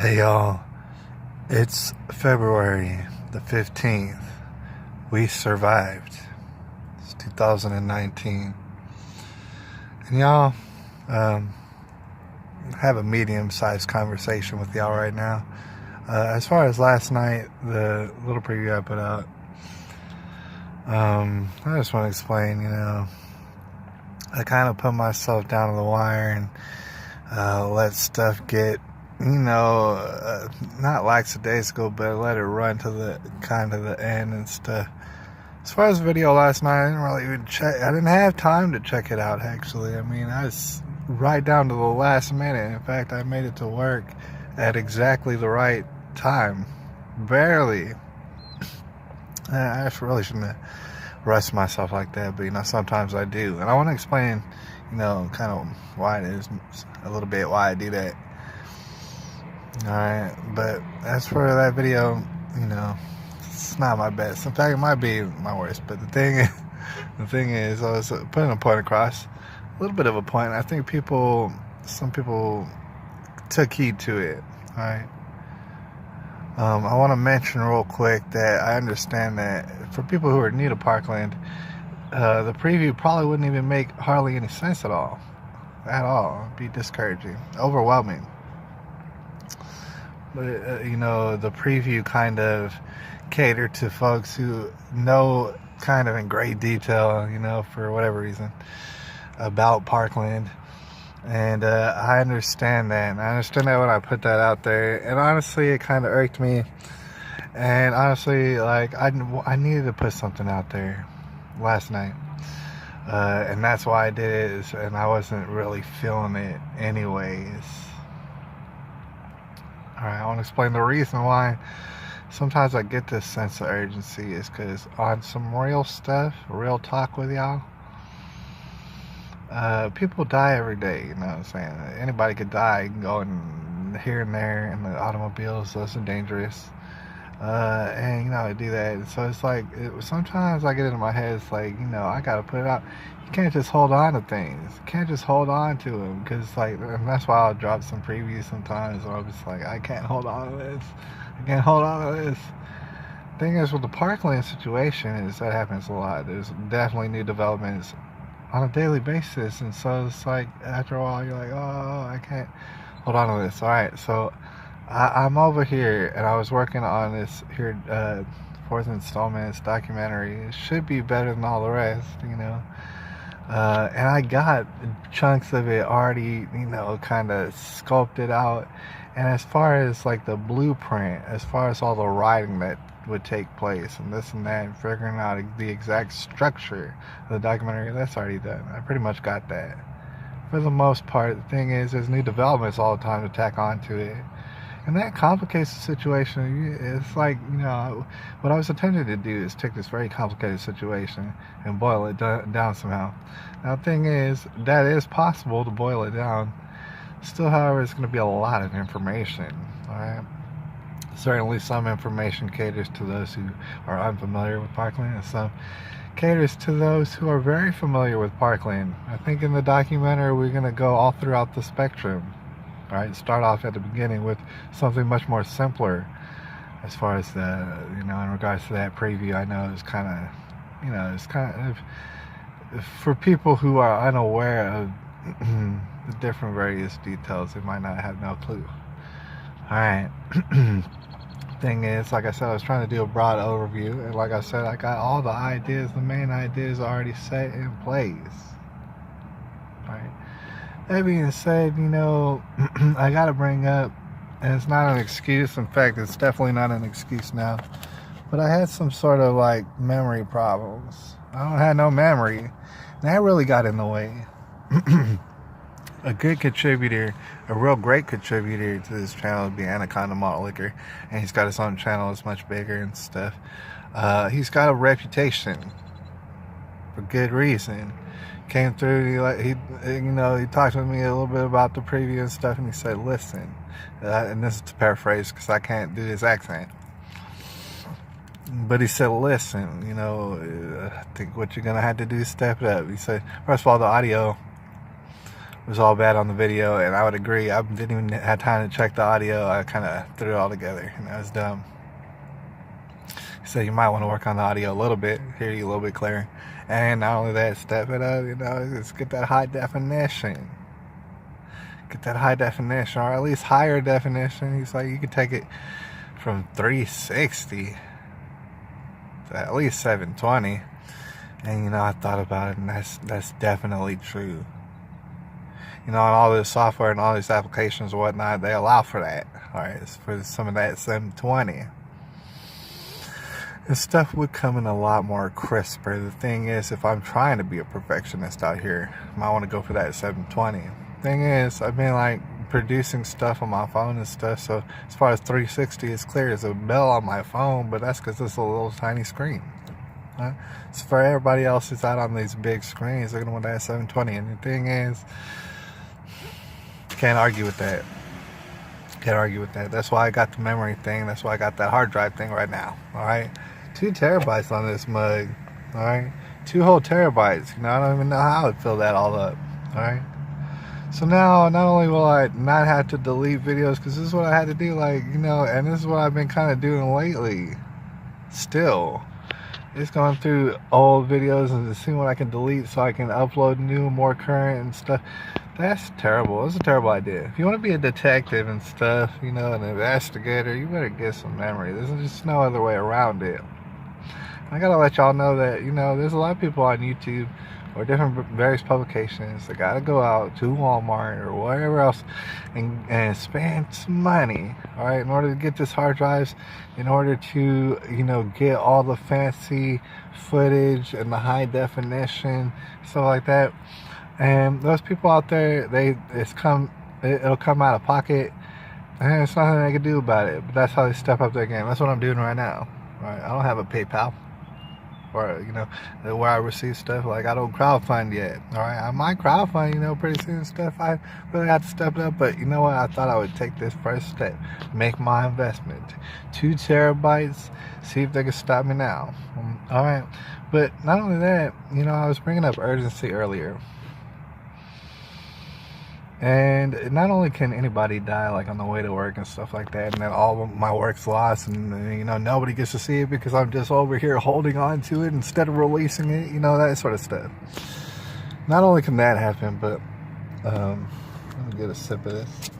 Hey y'all, it's February the 15th. We survived. It's 2019. And y'all, have a medium-sized conversation with y'all right now. As far as last night, the little preview I put out, I just want to explain, I kind of put myself down to the wire and let stuff get not lackadaisical, but let it run to the end and stuff. As far as the video last night, I didn't really even check. I didn't have time to check it out, actually. I mean, I was right down to the last minute. In fact, I made it to work at exactly the right time. Barely. I really shouldn't have rushed myself like that, but, sometimes I do. And I want to explain, kind of why it is, a little bit why I do that. Alright, but as for that video, it's not my best. In fact, it might be my worst. But the thing is, I was putting a point across, a little bit of a point. I think some people took heed to it. Alright, I want to mention real quick that I understand that for people who are new to Parkland, the preview probably wouldn't even make hardly any sense at all. It'd be discouraging, overwhelming. But, the preview kind of catered to folks who know kind of in great detail, for whatever reason, about Parkland. And I understand that. And I understand that when I put that out there. And honestly, it kind of irked me. And honestly, I needed to put something out there last night. And that's why I did it. And I wasn't really feeling it anyways. Alright, I want to explain the reason why sometimes I get this sense of urgency is because on some real stuff, real talk with y'all, people die every day, you know what I'm saying? Anybody could die, going here and there, and the automobiles, those are dangerous. And, I do that. And so it's like, sometimes I get into my head, it's like, I gotta put it out. You can't just hold on to things. You can't just hold on to them, because, and that's why I'll drop some previews sometimes, where I'm just like, I can't hold on to this. I can't hold on to this. Thing is, with the Parkland situation, is that happens a lot. There's definitely new developments on a daily basis, and so it's like, after a while, you're like, oh, I can't hold on to this. Alright, so I'm over here, and I was working on this here, fourth installment, this documentary. It should be better than all the rest, and I got chunks of it already, kind of sculpted out. And as far as the blueprint, as far as all the writing that would take place and this and that, and figuring out the exact structure of the documentary, that's already done. I pretty much got that. For the most part, the thing is, there's new developments all the time to tack onto it. And that complicates the situation. It's like, what I was attempting to do is take this very complicated situation and boil it down somehow. Now, the thing is, that is possible to boil it down. Still, however, it's going to be a lot of information. Alright? Certainly, some information caters to those who are unfamiliar with Parkland, and some caters to those who are very familiar with Parkland. I think in the documentary, we're going to go all throughout the spectrum. Right, start off at the beginning with something much more simpler, as far as the, in regards to that preview. I know it's kind of, for people who are unaware of the different various details, they might not have no clue. Alright, thing is, like I said, I was trying to do a broad overview, and like I said, I got all the ideas, the main ideas already set in place. Right. That being said, I gotta bring up, and it's not an excuse, in fact, it's definitely not an excuse now, but I had some sort of memory problems. I don't have no memory, and that really got in the way. A good contributor, a real great contributor to this channel would be Anaconda Malt Liquor, and he's got his own channel, it's much bigger and stuff. He's got a reputation, for good reason. Came through, he talked to me a little bit about the preview and stuff, and he said, listen, and this is to paraphrase because I can't do his accent, but he said, listen, I think what you're going to have to do is step it up. He said, first of all, the audio was all bad on the video, and I would agree. I didn't even have time to check the audio. I kind of threw it all together, and that was dumb. So you might want to work on the audio a little bit, hear you a little bit clearer. And not only that, step it up, just get that high definition. Get that high definition, or at least higher definition. He's like, you can take it from 360 to at least 720. And I thought about it, and that's definitely true. And all this software and all these applications and whatnot, they allow for that. Alright, it's for some of that 720. And stuff would come in a lot more crisper. The thing is, if I'm trying to be a perfectionist out here, I might want to go for that 720. Thing is, I've been producing stuff on my phone and stuff, so as far as 360, it's clear as a bell on my phone, but that's because it's a little tiny screen. Right? So for everybody else who's out on these big screens, they're going to want that 720. And the thing is, can't argue with that. Can't argue with that. That's why I got the memory thing. That's why I got that hard drive thing right now. Alright? 2 terabytes on this mug. Alright? 2 whole terabytes. I don't even know how I'd fill that all up. Alright? So now, not only will I not have to delete videos, because this is what I had to do, and this is what I've been kind of doing lately. Still. Just going through old videos and seeing what I can delete so I can upload new, more current and stuff. That's terrible. It's a terrible idea. If you want to be a detective and stuff, an investigator, you better get some memory. There's just no other way around it. I gotta let y'all know that, there's a lot of people on YouTube or different various publications that gotta go out to Walmart or wherever else and spend some money, alright, in order to get this hard drives, in order to, get all the fancy footage and the high definition, stuff like that. And those people out there, it'll come out of pocket, and there's nothing they can do about it. But that's how they step up their game. That's what I'm doing right now. Right? I don't have a PayPal, or where I receive stuff. I don't crowdfund yet. All right, I might crowdfund, pretty soon stuff. I really have to step it up, but you know what? I thought I would take this first step, make my investment, 2 terabytes. See if they can stop me now. All right, but not only that, I was bringing up urgency earlier. And not only can anybody die on the way to work and stuff like that, and then all of my work's lost, and nobody gets to see it because I'm just over here holding on to it instead of releasing it, that sort of stuff. Not only can that happen, but let me get a sip of this.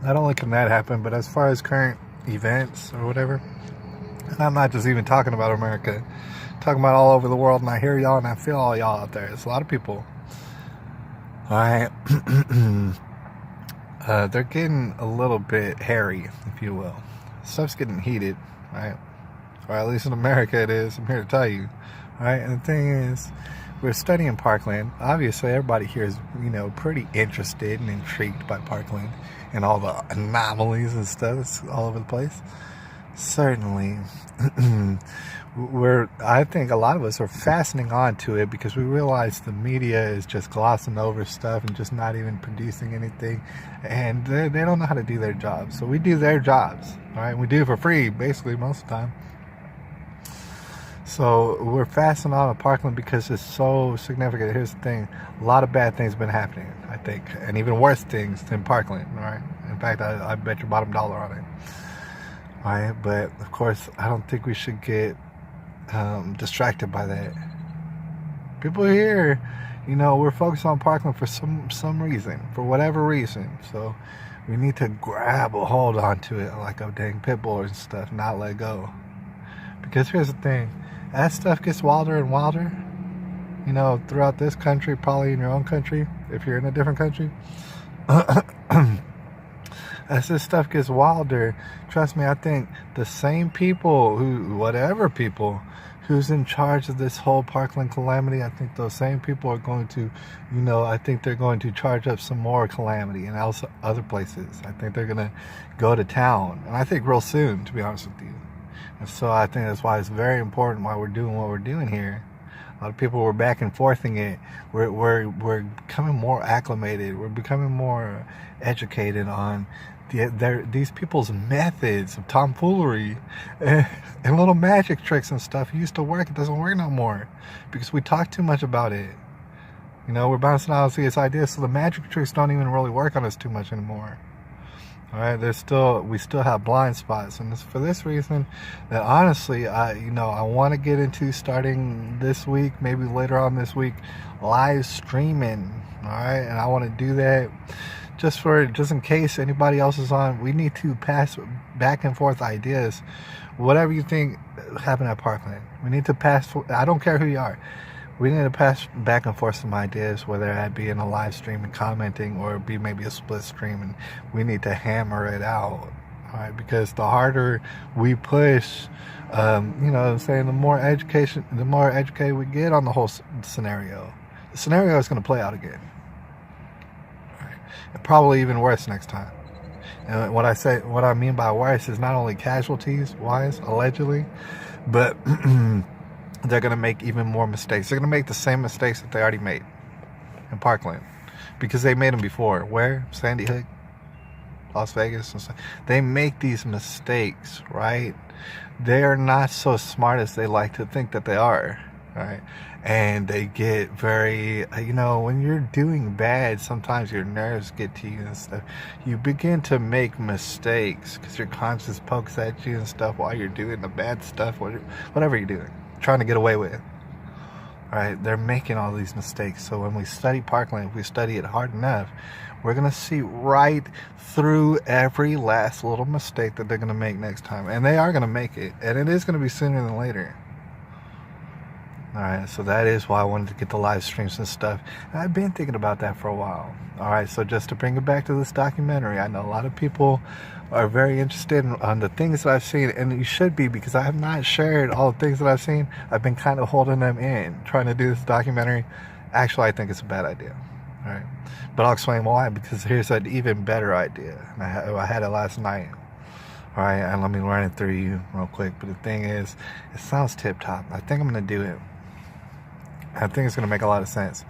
Not only can that happen, but as far as current events or whatever, and I'm not just even talking about America, I'm talking about all over the world, and I hear y'all and I feel all y'all out there. It's a lot of people. Alright, they're getting a little bit hairy, if you will. Stuff's getting heated, right? Or at least in America it is, I'm here to tell you. Alright, and the thing is, we're studying Parkland. Obviously, everybody here is, pretty interested and intrigued by Parkland and all the anomalies and stuff that's all over the place. Certainly, I think a lot of us are fastening on to it because we realize the media is just glossing over stuff and just not even producing anything, and they don't know how to do their jobs. So we do their jobs, all right? We do it for free, basically, most of the time. So we're fastening on to Parkland because it's so significant. Here's the thing. A lot of bad things have been happening, I think, and even worse things than Parkland, all right? In fact, I bet your bottom dollar on it. All right, but of course, I don't think we should get distracted by that. People here, we're focused on Parkland for some reason, for whatever reason. So we need to grab a hold onto it like a dang pit bull and stuff, not let go. Because here's the thing, as stuff gets wilder and wilder, throughout this country, probably in your own country, if you're in a different country. As this stuff gets wilder, trust me, I think the same people who's in charge of this whole Parkland calamity, I think those same people are going to, I think they're going to charge up some more calamity in also other places. I think they're going to go to town, and I think real soon, to be honest with you. And so I think that's why it's very important why we're doing what we're doing here. A lot of people were back and forthing it. We're becoming more acclimated. We're becoming more educated on these people's methods of tomfoolery and little magic tricks and stuff. It used to work. It doesn't work no more because we talk too much about it. You know, we're bouncing all these ideas, so the magic tricks don't even really work on us too much anymore. All right, we still have blind spots, and it's for this reason that honestly, I want to get into starting this week, maybe later on this week, live streaming. All right, and I want to do that just in case anybody else is on. We need to pass back and forth ideas, whatever you think happened at Parkland. We need to pass. I don't care who you are. We need to pass back and forth some ideas, whether that be in a live stream and commenting, or be maybe a split stream, and we need to hammer it out, all right? Because the harder we push, the more educated we get on the whole scenario. The scenario is going to play out again, all right? And probably even worse next time. And what I mean by worse is not only casualties wise, allegedly, but they're going to make even more mistakes. They're going to make the same mistakes that they already made in Parkland, because they made them before. Where? Sandy Hook, Las Vegas, and stuff. They make these mistakes, right? They are not so smart as they like to think that they are, right? And they get very, when you're doing bad, sometimes your nerves get to you and stuff. You begin to make mistakes because your conscience pokes at you and stuff while you're doing the bad stuff, whatever you're doing, trying to get away with. All right, they're making all these mistakes. So when we study Parkland, if we study it hard enough, we're going to see right through every last little mistake that they're going to make next time. And they are going to make it. And it is going to be sooner than later. All right, so that is why I wanted to get the live streams and stuff. And I've been thinking about that for a while. All right, so just to bring it back to this documentary, I know a lot of people are very interested on the things that I've seen, and you should be, because I have not shared all the things that I've seen. I've been kind of holding them in, trying to do this documentary. Actually, I think it's a bad idea. All right, but I'll explain why, because here's an even better idea. And I had it last night. All right, and let me run it through you real quick. But the thing is, it sounds tip-top. I think I'm going to do it. I think it's going to make a lot of sense.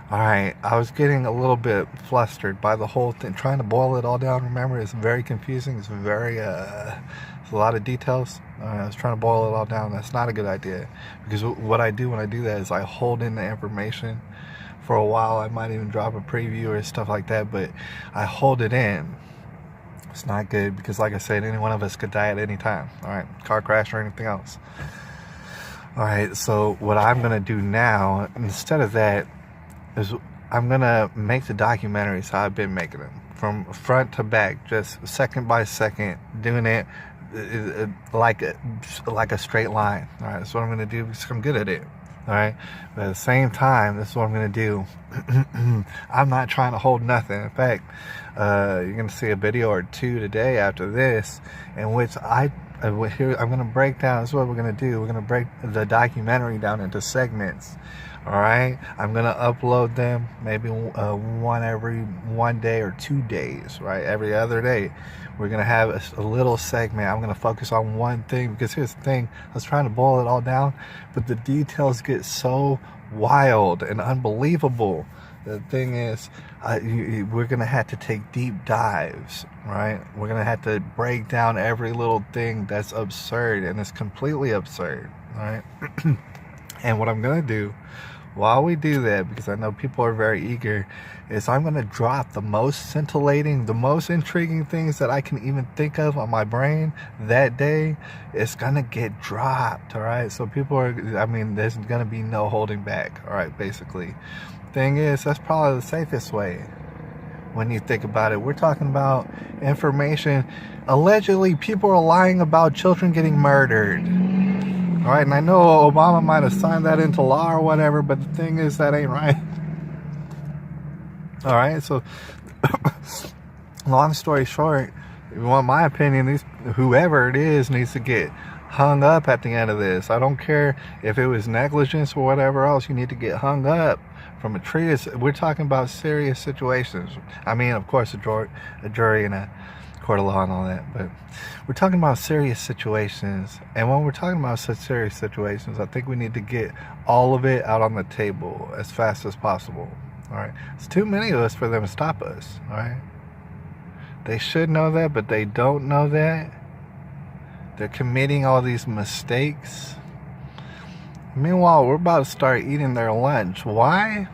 All right, I was getting a little bit flustered by the whole thing, trying to boil it all down. Remember, it's very confusing. It's very, it's a lot of details. I was trying to boil it all down. That's not a good idea, because what I do when I do that is I hold in the information for a while. I might even drop a preview or stuff like that, but I hold it in. It's not good, because like I said, any one of us could die at any time. All right, car crash or anything else. All right, so what I'm going to do now, instead of that, is I'm going to make the documentaries how I've been making them, from front to back, just second by second, doing it like a straight line. All right, that's what I'm going to do, because I'm good at it. All right, but at the same time, this is what I'm going to do. I'm not trying to hold nothing. In fact, you're going to see a video or two today after this, in which I'm going to break down. This is what we're going to do. We're going to break the documentary down into segments. All right, I'm going to upload them maybe one every 1 day or 2 days, right? Every other day, we're going to have a little segment. I'm going to focus on one thing, because here's the thing. I was trying to boil it all down, but the details get so wild and unbelievable. The thing is, we're going to have to take deep dives, right? We're going to have to break down every little thing that's absurd, and it's completely absurd, right? And what I'm going to do while we do that, because I know people are very eager, is I'm going to drop the most scintillating, the most intriguing things that I can even think of on my brain that day. It's going to get dropped, all right? So there's going to be no holding back, all right, basically. Thing is, that's probably the safest way when you think about it. We're talking about information. Allegedly, people are lying about children getting murdered. All right, and I know Obama might have signed that into law or whatever, but the thing is, that ain't right. All right, so long story short, if you want my opinion, whoever it is needs to get hung up at the end of this. I don't care if it was negligence or whatever else. You need to get hung up from a treatise. We're talking about serious situations. I mean, of course, a jury and a court of law and all that, but we're talking about serious situations. And when we're talking about such serious situations, I think we need to get all of it out on the table as fast as possible. All right, it's too many of us for them to stop us. All right, they should know that, but they don't know that. They're committing all these mistakes. Meanwhile, we're about to start eating their lunch. Why?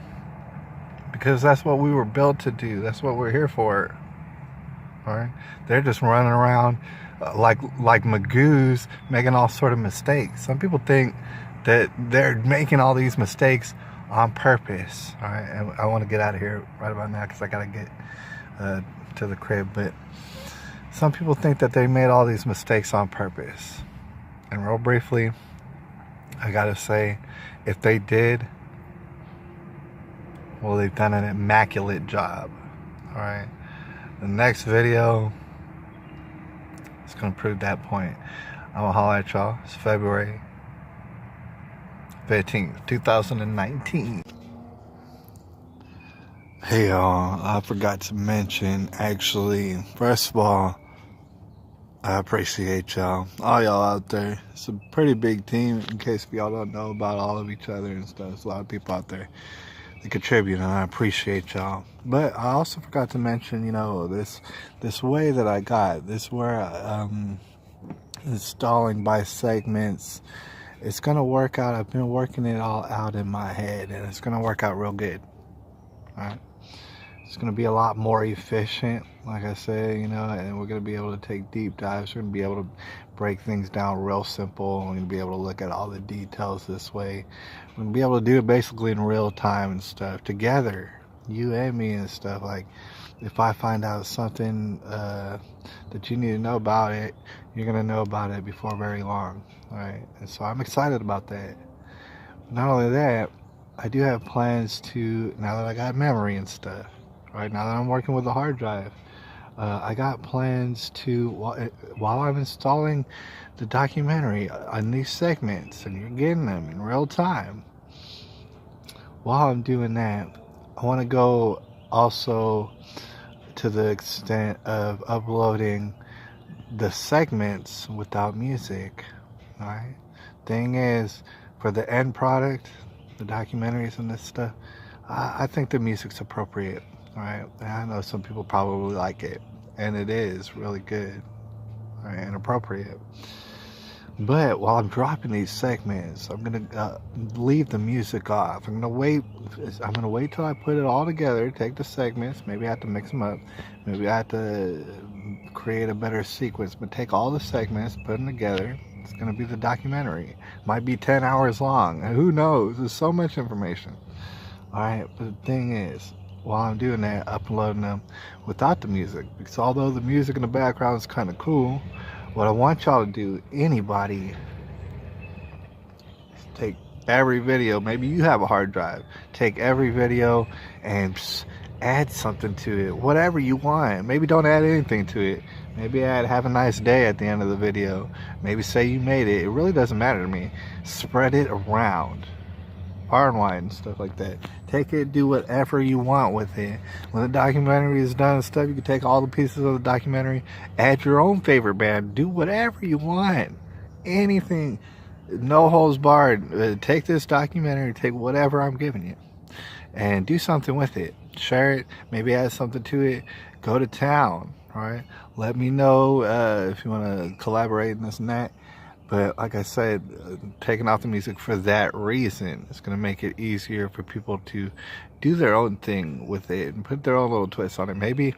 because that's what we were built to do. That's what we're here for. All right, they're just running around like Magoos, making all sort of mistakes. Some people think that they're making all these mistakes on purpose. All right, and I want to get out of here right about now because I gotta get to the crib. But some people think that they made all these mistakes on purpose. And real briefly, I gotta say, if they did, well, they've done an immaculate job. All right. The next video is gonna prove that point. I'm gonna holler at y'all. It's February 15th, 2019. Hey y'all, I forgot to mention, actually, first of all, I appreciate y'all, all y'all out there. It's a pretty big team, in case y'all don't know about all of each other and stuff. There's a lot of people out there that contribute, and I appreciate y'all. But I also forgot to mention, this way that I got, this where installing by segments, it's gonna work out. I've been working it all out in my head, and it's gonna work out real good. All right, it's gonna be a lot more efficient, like I said, and we're gonna be able to take deep dives. We're gonna be able to break things down real simple. We're gonna be able to look at all the details this way. We're gonna be able to do it basically in real time and stuff together, you and me and stuff. Like, if I find out something that you need to know about it, you're gonna know about it before very long. All right, and so I'm excited about that. Not only that, I do have plans to, now that I got memory and stuff, right, now that I'm working with a hard drive, I got plans to, while I'm installing the documentary on these segments, and you're getting them in real time, while I'm doing that, I want to go also to the extent of uploading the segments without music. All right, thing is, for the end product, the documentaries and this stuff, I think the music's appropriate. All right, and I know some people probably like it, and it is really good, all right, and appropriate. But while I'm dropping these segments, I'm gonna leave the music off. I'm gonna wait till I put it all together. Take the segments. Maybe I have to mix them up. Maybe I have to create a better sequence. But take all the segments, put them together. It's gonna be the documentary. Might be 10 hours long. Who knows? There's so much information. All right. But the thing is, while I'm doing that, uploading them without the music, because although the music in the background is kind of cool, what I want y'all to do, anybody, is take every video. Maybe you have a hard drive. Take every video and add something to it. Whatever you want. Maybe don't add anything to it. Maybe add "have a nice day" at the end of the video. Maybe say you made it. It really doesn't matter to me. Spread it around. Far and wide and stuff like that. Take it, do whatever you want with it. When the documentary is done and stuff, you can take all the pieces of the documentary, add your own favorite band, do whatever you want. Anything. No holds barred. Take this documentary, take whatever I'm giving you, and do something with it. Share it, maybe add something to it. Go to town, all right? Let me know if you want to collaborate and this and that. But like I said, taking off the music for that reason, it's going to make it easier for people to do their own thing with it and put their own little twist on it. Maybe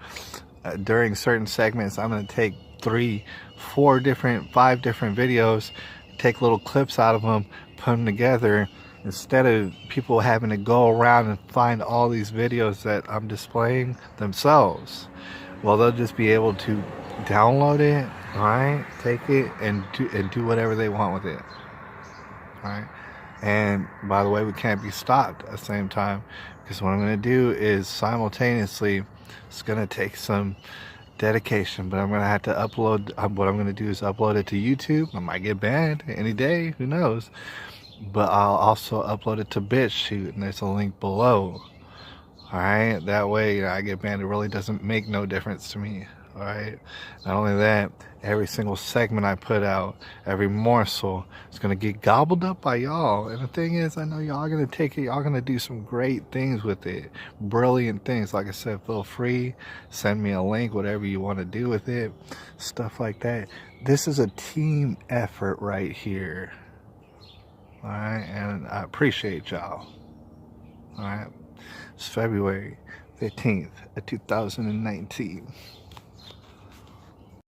during certain segments, I'm going to take 3, 4 different, 5 different videos, take little clips out of them, put them together, instead of people having to go around and find all these videos that I'm displaying themselves. Well, they'll just be able to download it, all right, take it and do whatever they want with it, all right. And by the way, we can't be stopped at the same time, because what I'm going to do is simultaneously, it's going to take some dedication, but I'm going to have to upload. What I'm going to do is upload it to YouTube. I might get banned any day, who knows, but I'll also upload it to BitChute, and there's a link below. Alright, that way I get banned. It really doesn't make no difference to me. Alright, not only that, every single segment I put out, every morsel, is going to get gobbled up by y'all. And the thing is, I know y'all are going to take it, y'all going to do some great things with it. Brilliant things. Like I said, feel free, send me a link, whatever you want to do with it. Stuff like that. This is a team effort right here. Alright, and I appreciate y'all. Alright. It's February 15th of 2019.